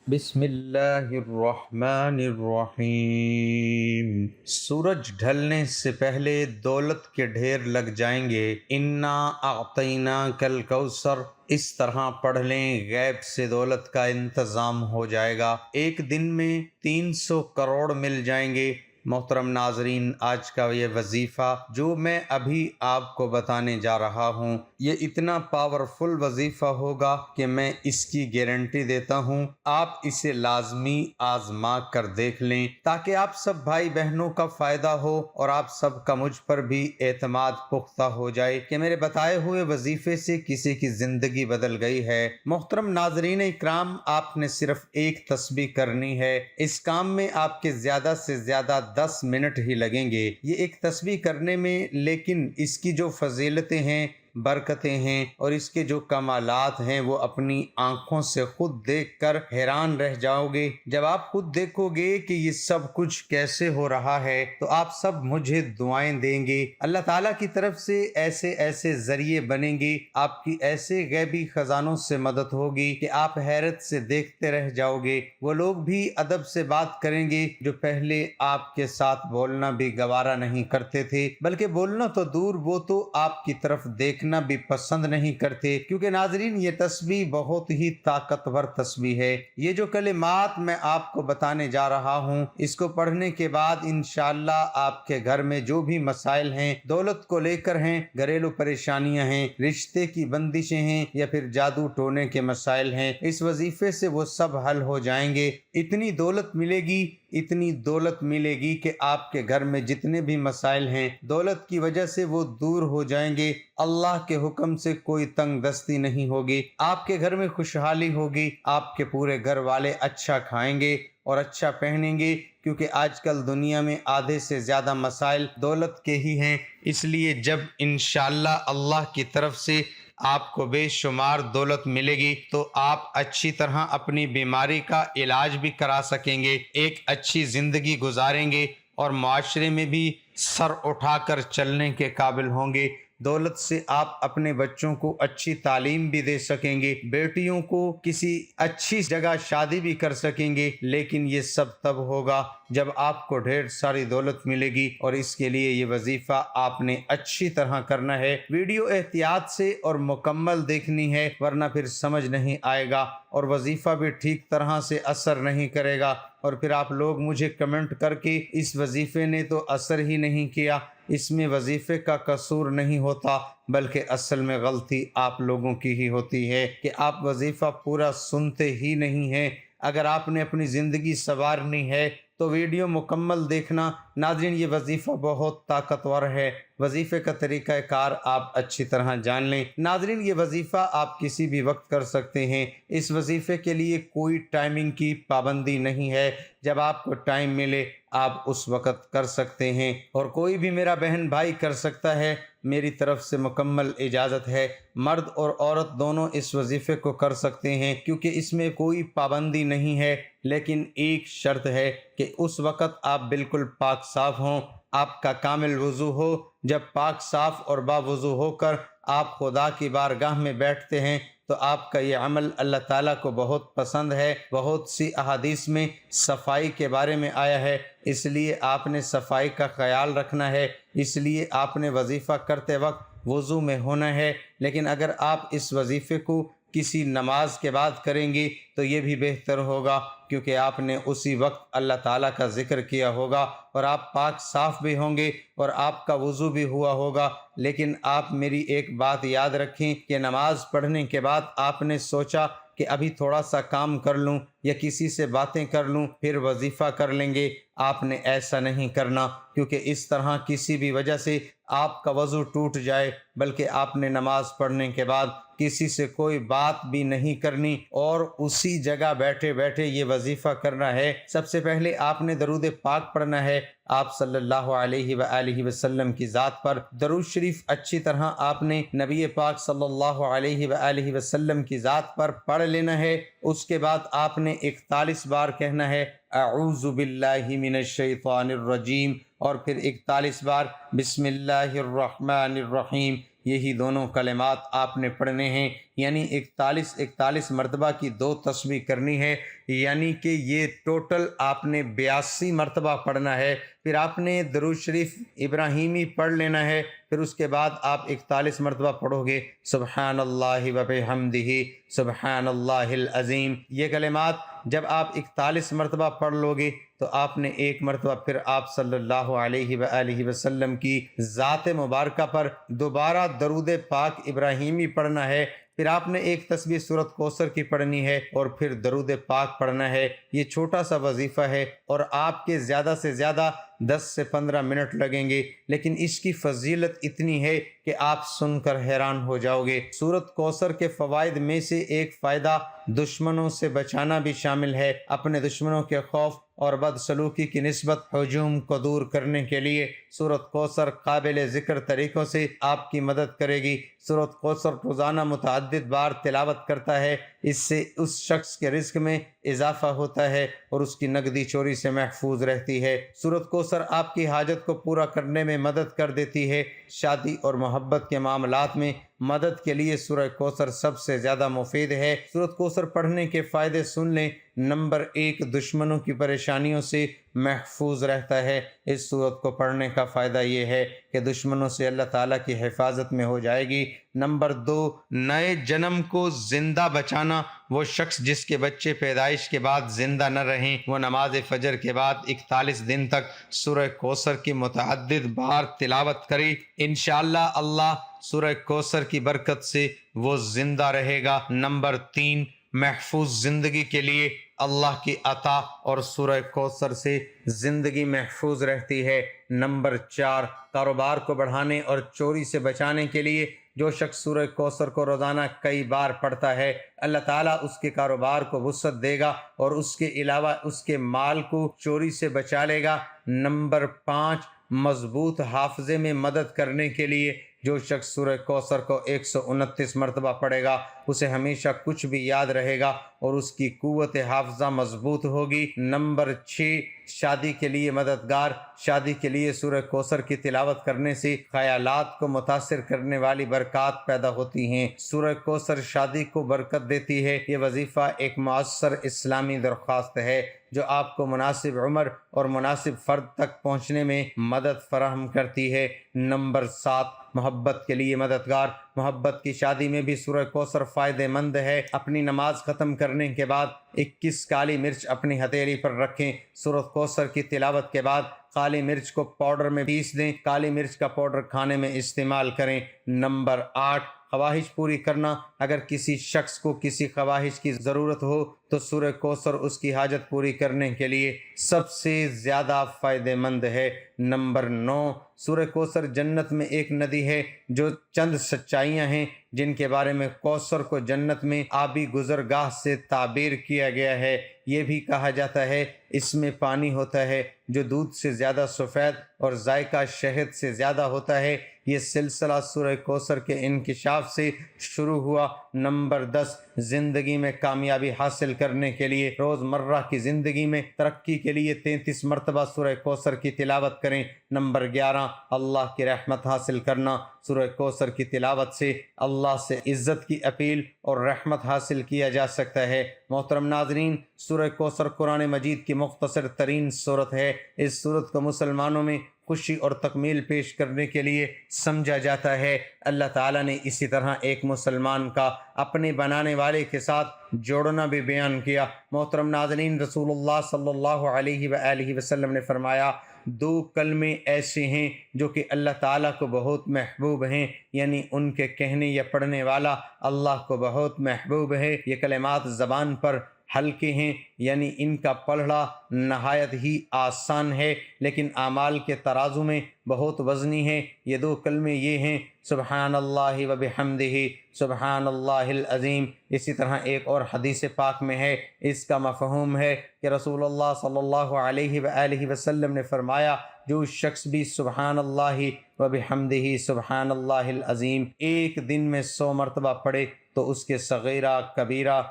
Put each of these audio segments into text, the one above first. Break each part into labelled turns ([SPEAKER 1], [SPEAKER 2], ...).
[SPEAKER 1] بسم اللہ الرحمن الرحیم۔ سورج ڈھلنے سے پہلے دولت کے ڈھیر لگ جائیں گے۔ انا اعطیناک الکوثر، اس طرح پڑھ لیں غیب سے دولت کا انتظام ہو جائے گا۔ ایک دن میں 300 کروڑ مل جائیں گے۔ محترم ناظرین، آج کا یہ وظیفہ جو میں ابھی آپ کو بتانے جا رہا ہوں، یہ اتنا پاورفل وظیفہ ہوگا کہ میں اس کی گارنٹی دیتا ہوں۔ آپ اسے لازمی آزما کر دیکھ لیں تاکہ آپ سب بھائی بہنوں کا فائدہ ہو اور آپ سب کا مجھ پر بھی اعتماد پختہ ہو جائے کہ میرے بتائے ہوئے وظیفے سے کسی کی زندگی بدل گئی ہے۔ محترم ناظرین اکرام، آپ نے صرف ایک تسبیح کرنی ہے۔ اس کام میں آپ کے زیادہ سے زیادہ 10 منٹ ہی لگیں گے یہ ایک تسبیح کرنے میں، لیکن اس کی جو فضیلتیں ہیں، برکتیں ہیں اور اس کے جو کمالات ہیں وہ اپنی آنکھوں سے خود دیکھ کر حیران رہ جاؤ گے۔ جب آپ خود دیکھو گے کہ یہ سب کچھ کیسے ہو رہا ہے تو آپ سب مجھے دعائیں دیں گے۔ اللہ تعالیٰ کی طرف سے ایسے ایسے ذریعے بنیں گے، آپ کی ایسے غیبی خزانوں سے مدد ہوگی کہ آپ حیرت سے دیکھتے رہ جاؤ گے۔ وہ لوگ بھی ادب سے بات کریں گے جو پہلے آپ کے ساتھ بولنا بھی گوارا نہیں کرتے تھے، بلکہ بولنا تو دور، وہ تو آپ کی طرف دیکھنا بھی پسند نہیں کرتے، کیونکہ ناظرین یہ تسبیح بہت ہی طاقتور تسبیح ہے۔ یہ جو کلمات میں آپ کو بتانے جا رہا ہوں، اس کو پڑھنے کے بعد انشاءاللہ آپ کے گھر میں جو بھی مسائل ہیں، دولت کو لے کر ہیں، گھریلو پریشانیاں ہیں، رشتے کی بندشیں ہیں یا پھر جادو ٹونے کے مسائل ہیں، اس وظیفے سے وہ سب حل ہو جائیں گے۔ اتنی دولت ملے گی، اتنی دولت ملے گی کہ آپ کے گھر میں جتنے بھی مسائل ہیں دولت کی وجہ سے وہ دور ہو جائیں گے۔ اللہ کے حکم سے کوئی تنگ دستی نہیں ہوگی، آپ کے گھر میں خوشحالی ہوگی، آپ کے پورے گھر والے اچھا کھائیں گے اور اچھا پہنیں گے، کیونکہ آج کل دنیا میں آدھے سے زیادہ مسائل دولت کے ہی ہیں۔ اس لیے جب انشاءاللہ اللہ کی طرف سے آپ کو بے شمار دولت ملے گی تو آپ اچھی طرح اپنی بیماری کا علاج بھی کرا سکیں گے، ایک اچھی زندگی گزاریں گے اور معاشرے میں بھی سر اٹھا کر چلنے کے قابل ہوں گے۔ دولت سے آپ اپنے بچوں کو اچھی تعلیم بھی دے سکیں گے، بیٹیوں کو کسی اچھی جگہ شادی بھی کر سکیں گے، لیکن یہ سب تب ہوگا جب آپ کو ڈھیر ساری دولت ملے گی، اور اس کے لیے یہ وظیفہ آپ نے اچھی طرح کرنا ہے۔ ویڈیو احتیاط سے اور مکمل دیکھنی ہے، ورنہ پھر سمجھ نہیں آئے گا اور وظیفہ بھی ٹھیک طرح سے اثر نہیں کرے گا، اور پھر آپ لوگ مجھے کمنٹ کر کے اس وظیفے نے تو اثر ہی نہیں کیا، اس میں وظیفے کا قصور نہیں ہوتا، بلکہ اصل میں غلطی آپ لوگوں کی ہی ہوتی ہے کہ آپ وظیفہ پورا سنتے ہی نہیں ہیں۔ اگر آپ نے اپنی زندگی سنوارنی ہے تو ویڈیو مکمل دیکھنا۔ ناظرین یہ وظیفہ بہت طاقتور ہے، وظیفے کا طریقہ کار آپ اچھی طرح جان لیں۔ ناظرین یہ وظیفہ آپ کسی بھی وقت کر سکتے ہیں، اس وظیفے کے لیے کوئی ٹائمنگ کی پابندی نہیں ہے، جب آپ کو ٹائم ملے آپ اس وقت کر سکتے ہیں، اور کوئی بھی میرا بہن بھائی کر سکتا ہے، میری طرف سے مکمل اجازت ہے۔ مرد اور عورت دونوں اس وظیفے کو کر سکتے ہیں، کیونکہ اس میں کوئی پابندی نہیں ہے، لیکن ایک شرط ہے کہ اس وقت آپ بالکل پاک صاف ہوں، آپ کا کامل وضو ہو۔ جب پاک صاف اور باوضو ہو کر آپ خدا کی بارگاہ میں بیٹھتے ہیں تو آپ کا یہ عمل اللہ تعالیٰ کو بہت پسند ہے۔ بہت سی احادیث میں صفائی کے بارے میں آیا ہے، اس لیے آپ نے صفائی کا خیال رکھنا ہے، اس لیے آپ نے وظیفہ کرتے وقت وضو میں ہونا ہے۔ لیکن اگر آپ اس وظیفے کو کسی نماز کے بعد کریں گے تو یہ بھی بہتر ہوگا، کیونکہ آپ نے اسی وقت اللہ تعالیٰ کا ذکر کیا ہوگا اور آپ پاک صاف بھی ہوں گے اور آپ کا وضو بھی ہوا ہوگا۔ لیکن آپ میری ایک بات یاد رکھیں کہ نماز پڑھنے کے بعد آپ نے سوچا کہ ابھی تھوڑا سا کام کر لوں یا کسی سے باتیں کر لوں پھر وظیفہ کر لیں گے، آپ نے ایسا نہیں کرنا، کیونکہ اس طرح کسی بھی وجہ سے آپ کا وضو ٹوٹ جائے، بلکہ آپ نے نماز پڑھنے کے بعد کسی سے کوئی بات بھی نہیں کرنی اور اسی جگہ بیٹھے بیٹھے یہ وظیفہ کرنا ہے۔ سب سے پہلے آپ نے درود پاک پڑھنا ہے، آپ صلی اللہ علیہ وآلہ وسلم کی ذات پر درود شریف اچھی طرح آپ نے نبی پاک صلی اللہ علیہ وآلہ وسلم کی ذات پر پڑھ لینا ہے۔ اس کے بعد آپ نے 41 بار کہنا ہے اعوذ باللہ من الشیطان الرجیم، اور پھر 41 بار بسم اللہ الرحمن الرحیم۔ یہی دونوں کلمات آپ نے پڑھنے ہیں۔ یعنی 41 مرتبہ کی 2 تسبیح کرنی ہے، یعنی کہ یہ ٹوٹل آپ نے 82 مرتبہ پڑھنا ہے۔ پھر آپ نے درود شریف ابراہیمی پڑھ لینا ہے، پھر اس کے بعد آپ 41 مرتبہ پڑھو گے سبحان اللہ و بحمدہ سبحان اللہ العظیم۔ یہ کلمات جب آپ 41 مرتبہ پڑھ لو گے تو آپ نے ایک مرتبہ پھر آپ صلی اللہ علیہ وآلہ وسلم کی ذات مبارکہ پر دوبارہ درود پاک ابراہیمی پڑھنا ہے، پھر آپ نے ایک تسبیح سورۃ کوثر کی پڑھنی ہے اور پھر درود پاک پڑھنا ہے۔ یہ چھوٹا سا وظیفہ ہے اور آپ کے زیادہ سے زیادہ 10 سے 15 منٹ لگیں گے، لیکن اس کی فضیلت اتنی ہے کہ آپ سن کر حیران ہو جاؤ گے۔ سورۃ کوثر کے فوائد میں سے ایک فائدہ دشمنوں سے بچانا بھی شامل ہے۔ اپنے دشمنوں کے خوف اور بدسلوکی کی نسبت ہجوم کو دور کرنے کے لیے سورۃ کوثر قابل ذکر طریقوں سے آپ کی مدد کرے گی۔ سورۃ کوثر روزانہ متعدد بار تلاوت کرتا ہے، اس سے اس شخص کے رزق میں اضافہ ہوتا ہے اور اس کی نقدی چوری سے محفوظ رہتی ہے۔ سورۃ کوثر آپ کی حاجت کو پورا کرنے میں مدد کر دیتی ہے۔ شادی اور محبت کے معاملات میں مدد کے لیے سورہ کوثر سب سے زیادہ مفید ہے۔ سورۃ کوثر پڑھنے کے فائدے سن لیں۔ نمبر 1، دشمنوں کی پریشانیوں سے محفوظ رہتا ہے۔ اس سورت کو پڑھنے کا فائدہ یہ ہے کہ دشمنوں سے اللہ تعالیٰ کی حفاظت میں ہو جائے گی۔ نمبر 2، نئے جنم کو زندہ بچانا۔ وہ شخص جس کے بچے پیدائش کے بعد زندہ نہ رہیں، وہ نماز فجر کے بعد 41 دن تک سورہ کوثر کی متعدد بار تلاوت کرے، انشاءاللہ اللہ سورہ کوثر کی برکت سے وہ زندہ رہے گا۔ نمبر 3، محفوظ زندگی کے لیے اللہ کی عطا اور سورہ کوثر سے زندگی محفوظ رہتی ہے۔ نمبر 4، کاروبار کو بڑھانے اور چوری سے بچانے کے لیے جو شخص سورہ کوثر کو روزانہ کئی بار پڑھتا ہے، اللہ تعالیٰ اس کے کاروبار کو وسعت دے گا اور اس کے علاوہ اس کے مال کو چوری سے بچا لے گا۔ نمبر 5، مضبوط حافظے میں مدد کرنے کے لیے جو شخص سورہ کوثر کو 129 مرتبہ پڑھے گا اسے ہمیشہ کچھ بھی یاد رہے گا اور اس کی قوت حافظہ مضبوط ہوگی۔ نمبر 6، شادی کے لیے مددگار۔ شادی کے لیے سورہ کوثر کی تلاوت کرنے سے خیالات کو متاثر کرنے والی برکات پیدا ہوتی ہیں۔ سورہ کوثر شادی کو برکت دیتی ہے۔ یہ وظیفہ ایک مؤثر اسلامی درخواست ہے جو آپ کو مناسب عمر اور مناسب فرد تک پہنچنے میں مدد فراہم کرتی ہے۔ نمبر 7، محبت کے لیے مددگار۔ محبت کی شادی میں بھی سورہ کوثر فائدہ مند ہے۔ اپنی نماز ختم کرنے کے بعد 21 کالی مرچ اپنی ہتھیلی پر رکھیں۔ سورہ کوثر کی تلاوت کے بعد کالی مرچ کو پاؤڈر میں پیس دیں۔ کالی مرچ کا پاؤڈر کھانے میں استعمال کریں۔ نمبر 8، خواہش پوری کرنا۔ اگر کسی شخص کو کسی خواہش کی ضرورت ہو تو سورہ کوثر اس کی حاجت پوری کرنے کے لیے سب سے زیادہ فائدہ مند ہے۔ نمبر 9، سورہ کوثر جنت میں ایک ندی ہے جو چند سچائیاں ہیں جن کے بارے میں کوثر کو جنت میں آبی گزرگاہ سے تعبیر کیا گیا ہے۔ یہ بھی کہا جاتا ہے اس میں پانی ہوتا ہے جو دودھ سے زیادہ سفید اور ذائقہ شہد سے زیادہ ہوتا ہے۔ یہ سلسلہ سورہ کوثر کے انکشاف سے شروع ہوا۔ نمبر 10، زندگی میں کامیابی حاصل کرنے کے لیے روزمرہ کی زندگی میں ترقی کے لیے 33 مرتبہ سورہ کوثر کی تلاوت کریں۔ نمبر 11، اللہ کی رحمت حاصل کرنا۔ سورہ کوثر کی تلاوت سے اللہ سے عزت کی اپیل اور رحمت حاصل کیا جا سکتا ہے۔ محترم ناظرین، سورہ کوثر قرآن مجید کی مختصر ترین سورت ہے۔ اس سورت کو مسلمانوں میں خوشی اور تکمیل پیش کرنے کے لیے سمجھا جاتا ہے۔ اللہ تعالیٰ نے اسی طرح ایک مسلمان کا اپنے بنانے والے کے ساتھ جوڑنا بھی بیان کیا۔ محترم ناظرین، رسول اللہ صلی اللہ علیہ وآلہ وسلم نے فرمایا، 2 کلمے ایسے ہیں جو کہ اللہ تعالیٰ کو بہت محبوب ہیں، یعنی ان کے کہنے یا پڑھنے والا اللہ کو بہت محبوب ہے۔ یہ کلمات زبان پر ہلکے ہیں، یعنی ان کا پڑھنا نہایت ہی آسان ہے، لیکن اعمال کے ترازو میں بہت وزنی ہے۔ یہ 2 کلمے یہ ہیں، سبحان اللہ و بحمدہ سبحان اللہ العظیم۔ اسی طرح ایک اور حدیث پاک میں ہے، اس کا مفہوم ہے کہ رسول اللہ صلی اللہ علیہ وآلہ وسلم نے فرمایا، جو شخص بھی سبحان اللہ و بحمدہ سبحان اللہ العظیم ایک دن میں 100 مرتبہ پڑھے تو اس کے صغیرہ کبیرہ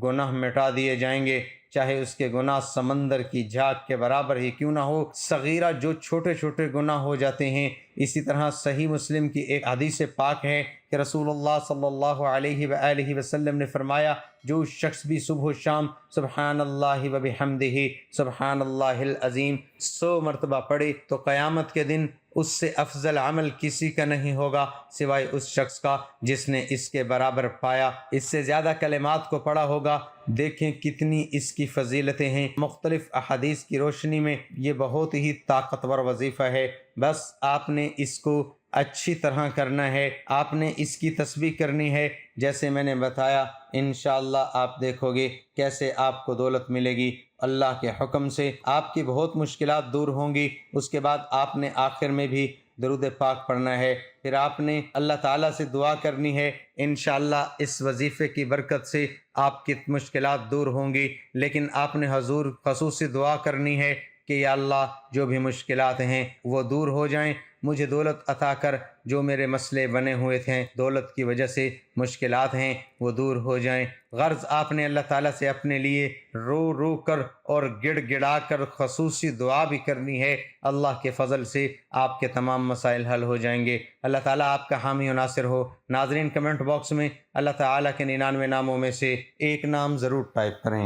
[SPEAKER 1] گناہ مٹا دیے جائیں گے، چاہے اس کے گناہ سمندر کی جھاگ کے برابر ہی کیوں نہ ہو۔ صغیرہ جو چھوٹے چھوٹے گناہ ہو جاتے ہیں، اسی طرح صحیح مسلم کی ایک حدیث پاک ہے کہ رسول اللہ صلی اللہ علیہ وآلہ وسلم نے فرمایا، جو شخص بھی صبح و شام سبحان اللہ و بحمدہ سبحان اللہ العظیم 100 مرتبہ پڑھے تو قیامت کے دن اس سے افضل عمل کسی کا نہیں ہوگا سوائے اس شخص کا جس نے اس کے برابر پایا، اس سے زیادہ کلمات کو پڑھا ہوگا۔ دیکھیں کتنی اس کی فضیلتیں ہیں۔ مختلف احادیث کی روشنی میں یہ بہت ہی طاقتور وظیفہ ہے، بس آپ نے اس کو اچھی طرح کرنا ہے، آپ نے اس کی تسبیح کرنی ہے جیسے میں نے بتایا۔ انشاءاللہ آپ دیکھو گے کیسے آپ کو دولت ملے گی، اللہ کے حکم سے آپ کی بہت مشکلات دور ہوں گی۔ اس کے بعد آپ نے آخر میں بھی درود پاک پڑھنا ہے، پھر آپ نے اللہ تعالیٰ سے دعا کرنی ہے۔ انشاءاللہ اس وظیفے کی برکت سے آپ کی مشکلات دور ہوں گی، لیکن آپ نے حضور خصوصی دعا کرنی ہے کہ یا اللہ جو بھی مشکلات ہیں وہ دور ہو جائیں، مجھے دولت عطا کر، جو میرے مسئلے بنے ہوئے تھے دولت کی وجہ سے مشکلات ہیں وہ دور ہو جائیں۔ غرض آپ نے اللہ تعالیٰ سے اپنے لیے رو رو کر اور گڑ گڑا کر خصوصی دعا بھی کرنی ہے۔ اللہ کے فضل سے آپ کے تمام مسائل حل ہو جائیں گے۔ اللہ تعالیٰ آپ کا حامی و ناصر ہو۔ ناظرین کمنٹ باکس میں اللہ تعالیٰ کے 99 ناموں میں سے ایک نام ضرور ٹائپ کریں۔